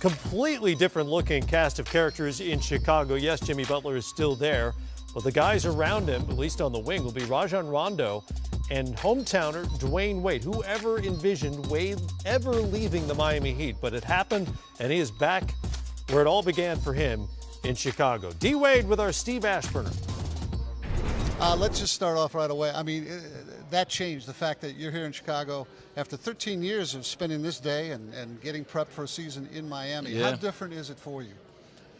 completely different looking cast of characters in Chicago. Yes, Jimmy Butler is still there, but the guys around him, at least on the wing, will be Rajon Rondo and hometowner Dwyane Wade. Whoever envisioned Wade ever leaving the Miami Heat, but it happened, and he is back where it all began for him in Chicago. D. Wade with our Steve Ashburner. Let's just start off right away. I mean, that changed, the fact that you're here in Chicago after 13 years of spending this day and getting prepped for a season in Miami. Yeah. How different is it for you?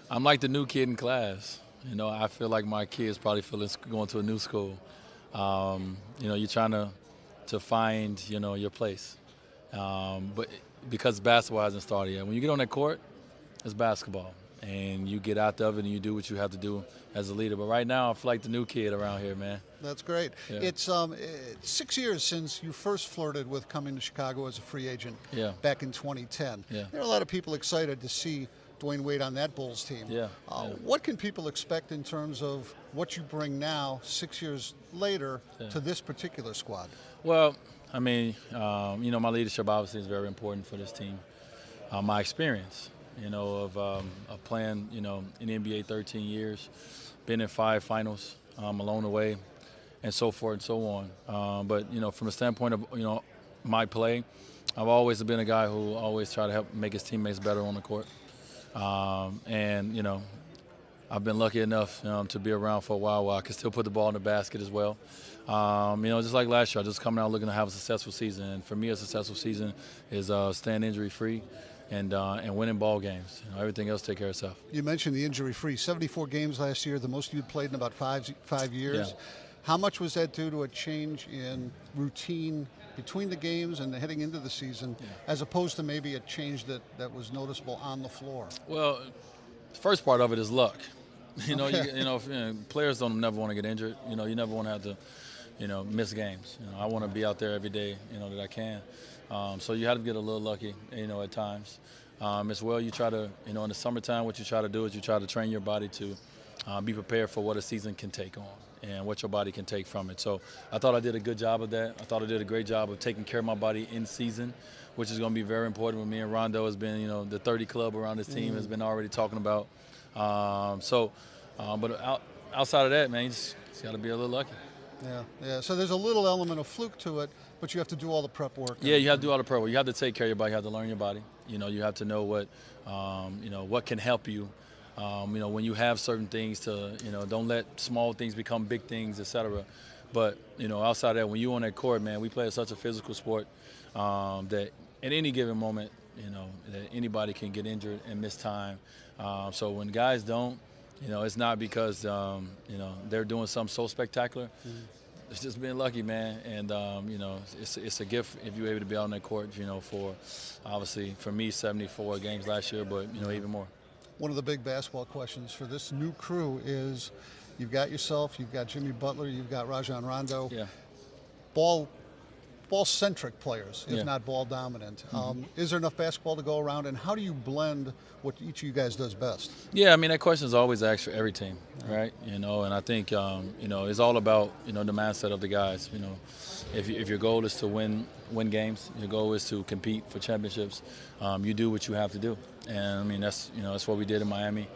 I'm like the new kid in class. You know, I feel like my kids probably feel it's going to a new school. You know, you're trying to find, you know, your place. But because basketball hasn't started yet. When you get on that court, it's basketball. And you get out of it and you do what you have to do as a leader. But right now, I feel like the new kid around here, man. That's great. Yeah. It's 6 years since you first flirted with coming to Chicago as a free agent back in 2010. Yeah. There are a lot of people excited to see Dwyane Wade on that Bulls team. What can people expect in terms of what you bring now, 6 years later, to this particular squad? Well, I mean, you know, my leadership obviously is very important for this team. My experience, you know, of playing, you know, in the NBA 13 years, been in 5 finals along the way, and so forth and so on. But, you know, from a standpoint of, you know, my play, I've always been a guy who always try to help make his teammates better on the court. And, you know, I've been lucky enough to be around for a while where I can still put the ball in the basket as well. You know, just like last year, I just coming out looking to have a successful season. And for me, a successful season is staying injury-free and winning ball games. You know, everything else take care of itself. You mentioned the injury-free. 74 games last year, the most you'd played in about five years. Yeah. How much was that due to a change in routine between the games and heading into the season, as opposed to maybe a change that was noticeable on the floor? Well, the first part of it is luck. You know, players don't never want to get injured. You know, you never want to have to, you know, miss games. You know, I want to be out there every day, you know, that I can. So you have to get a little lucky, you know, at times. As well, you try to, you know, in the summertime, what you try to do is you try to train your body to be prepared for what a season can take on and what your body can take from it. So I thought I did a good job of that. I thought I did a great job of taking care of my body in season, which is going to be very important. With me and Rondo has been, you know, the 30 club around this team has been already talking about. But outside of that, man, you just got to be a little lucky. Yeah. So there's a little element of fluke to it, but you have to do all the prep work. Yeah, you have to do all the prep work. You have to take care of your body. You have to learn your body. You know, you have to know what, you know, what can help you. You know, when you have certain things to, you know, don't let small things become big things, etc. But, you know, outside of that, when you're on that court, man, we play such a physical sport that at any given moment, you know, that anybody can get injured and miss time. So when guys don't, you know, it's not because, you know, they're doing something so spectacular. It's just being lucky, man. And, you know, it's a gift if you're able to be out on that court, you know, for, obviously, for me, 74 games last year, but, you know, even more. One of the big basketball questions for this new crew is you've got yourself, you've got Jimmy Butler, you've got Rajon Rondo. Yeah. Ball-centric players, if not ball-dominant. Is there enough basketball to go around, and how do you blend what each of you guys does best? Yeah, I mean, that question is always asked for every team, right? You know, and I think, you know, it's all about, you know, the mindset of the guys. You know, if your goal is to win games, your goal is to compete for championships, you do what you have to do. And, I mean, that's, you know, that's what we did in Miami.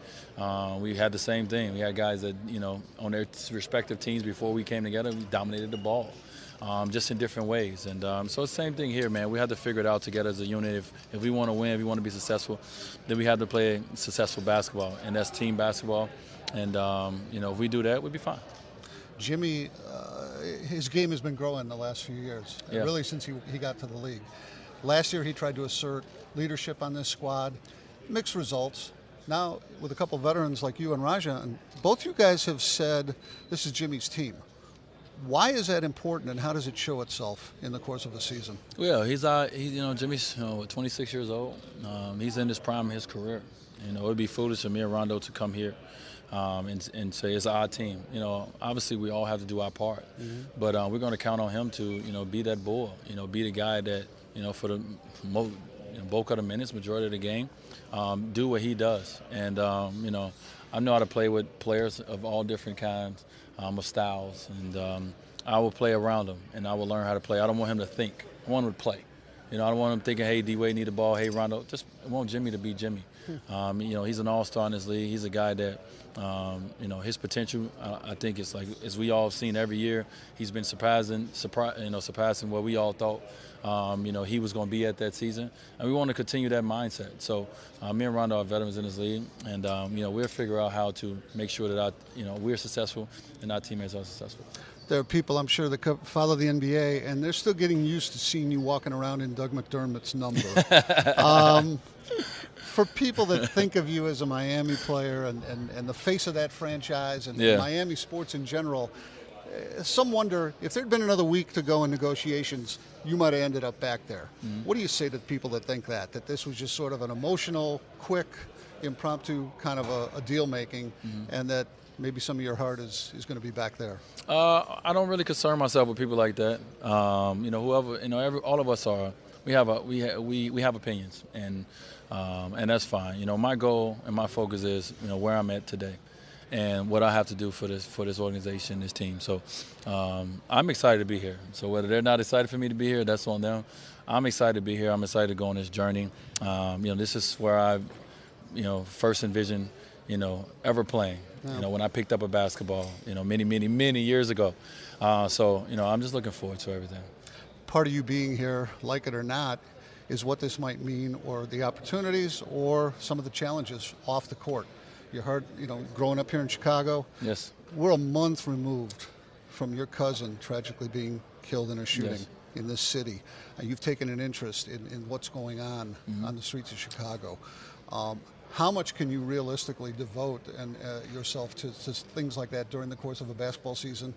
We had the same thing. We had guys that, you know, on their respective teams before we came together, we dominated the ball. Just in different ways. And so it's the same thing here, man. We have to figure it out together as a unit. If we want to win, if we want to be successful, then we have to play successful basketball, and that's team basketball. And, you know, if we do that, we'll be fine. Jimmy, his game has been growing the last few years, really since he got to the league. Last year he tried to assert leadership on this squad. Mixed results. Now, with a couple of veterans like you and Rajon, both you guys have said this is Jimmy's team. Why is that important, and how does it show itself in the course of the season? Well, he's you know, Jimmy's 26 years old. He's in his prime of his career. You know, it would be foolish for me and Rondo to come here and say it's our team. You know, obviously we all have to do our part, but we're going to count on him to, you know, be that bull. You know, be the guy that, you know, for the bulk of the minutes, majority of the game, do what he does. And you know, I know how to play with players of all different kinds. Of styles, and I will play around him, and I will learn how to play. I don't want him to think. I want him to play. You know, I don't want him thinking, hey, D-Wade need the ball, hey, Rondo. Just want Jimmy to be Jimmy. You know, he's an all-star in this league. He's a guy that, you know, his potential, I think it's like, as we all have seen every year, he's been surpassing what we all thought, you know, he was going to be at that season. And we want to continue that mindset. So me and Rondo are veterans in this league. And, you know, we'll figure out how to make sure that, you know, we're successful and our teammates are successful. There are people, I'm sure, that follow the NBA, and they're still getting used to seeing you walking around in Doug McDermott's number. For people that think of you as a Miami player and the face of that franchise and Miami sports in general, some wonder if there'd been another week to go in negotiations, you might have ended up back there. What do you say to the people that think that this was just sort of an emotional, quick, impromptu kind of a deal-making, and that maybe some of your heart is going to be back there? I don't really concern myself with people like that. You know, whoever, you know, all of us are. We have opinions, and that's fine. You know, my goal and my focus is, you know, where I'm at today, and what I have to do for this organization, this team. So I'm excited to be here. So whether they're not excited for me to be here, that's on them. I'm excited to be here. I'm excited to go on this journey. You know, this is where I, you know, first envisioned, you know, ever playing. You know, when I picked up a basketball, you know, many years ago. So, you know, I'm just looking forward to everything. Part of you being here, like it or not, is what this might mean, or the opportunities, or some of the challenges off the court. You heard, you know, growing up here in Chicago. Yes. We're a month removed from your cousin tragically being killed in a shooting in this city. You've taken an interest in what's going on the streets of Chicago. How much can you realistically devote yourself to things like that during the course of a basketball season?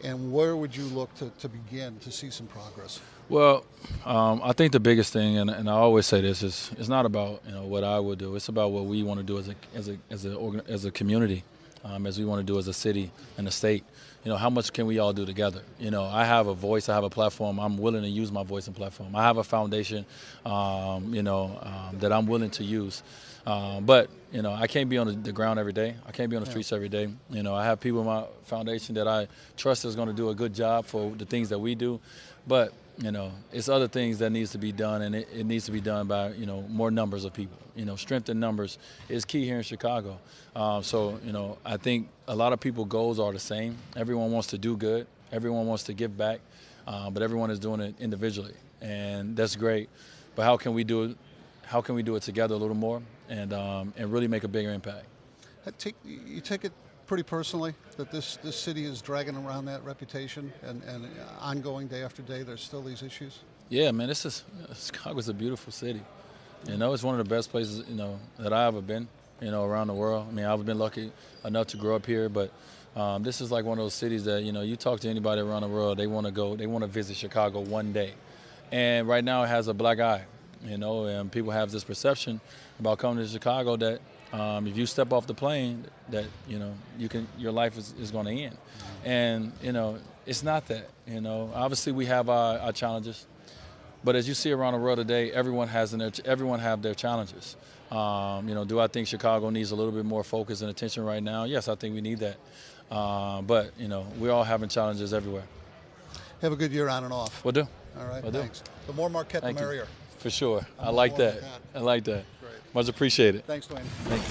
And where would you look to begin to see some progress? Well, I think the biggest thing, and I always say this, is it's not about, you know, what I would do. It's about what we want to do as a community, as we want to do as a city and a state. You know, how much can we all do together? You know, I have a voice, I have a platform. I'm willing to use my voice and platform. I have a foundation, you know, that I'm willing to use. But, you know, I can't be on the ground every day. I can't be on the streets every day. You know, I have people in my foundation that I trust is going to do a good job for the things that we do. But, you know, it's other things that needs to be done, and it needs to be done by, you know, more numbers of people. You know, strength in numbers is key here in Chicago. So, you know, I think a lot of people's goals are the same. Everyone wants to do good. Everyone wants to give back. But everyone is doing it individually, and that's great. But how can we do it? How can we do it together a little more and really make a bigger impact? You take it pretty personally that this city is dragging around that reputation and ongoing day after day. There's still these issues. Yeah, man. Chicago's a beautiful city. You know, it's one of the best places, you know, that I've ever been, you know, around the world. I mean, I've been lucky enough to grow up here, but this is like one of those cities that, you know, you talk to anybody around the world, they want to visit Chicago one day. And right now it has a black eye, you know, and people have this perception about coming to Chicago that if you step off the plane, that, you know, your life is going to end. And, you know, it's not that, you know. Obviously we have our challenges. But as you see around the world today, everyone have their challenges. You know, do I think Chicago needs a little bit more focus and attention right now? Yes, I think we need that. But, you know, we're all having challenges everywhere. Have a good year on and off. Will do. All right, Will thanks. Do. The more Marquette, the merrier. For sure. I like that. I like that. Great. Much appreciated. Thanks, Dwyane. Thank you.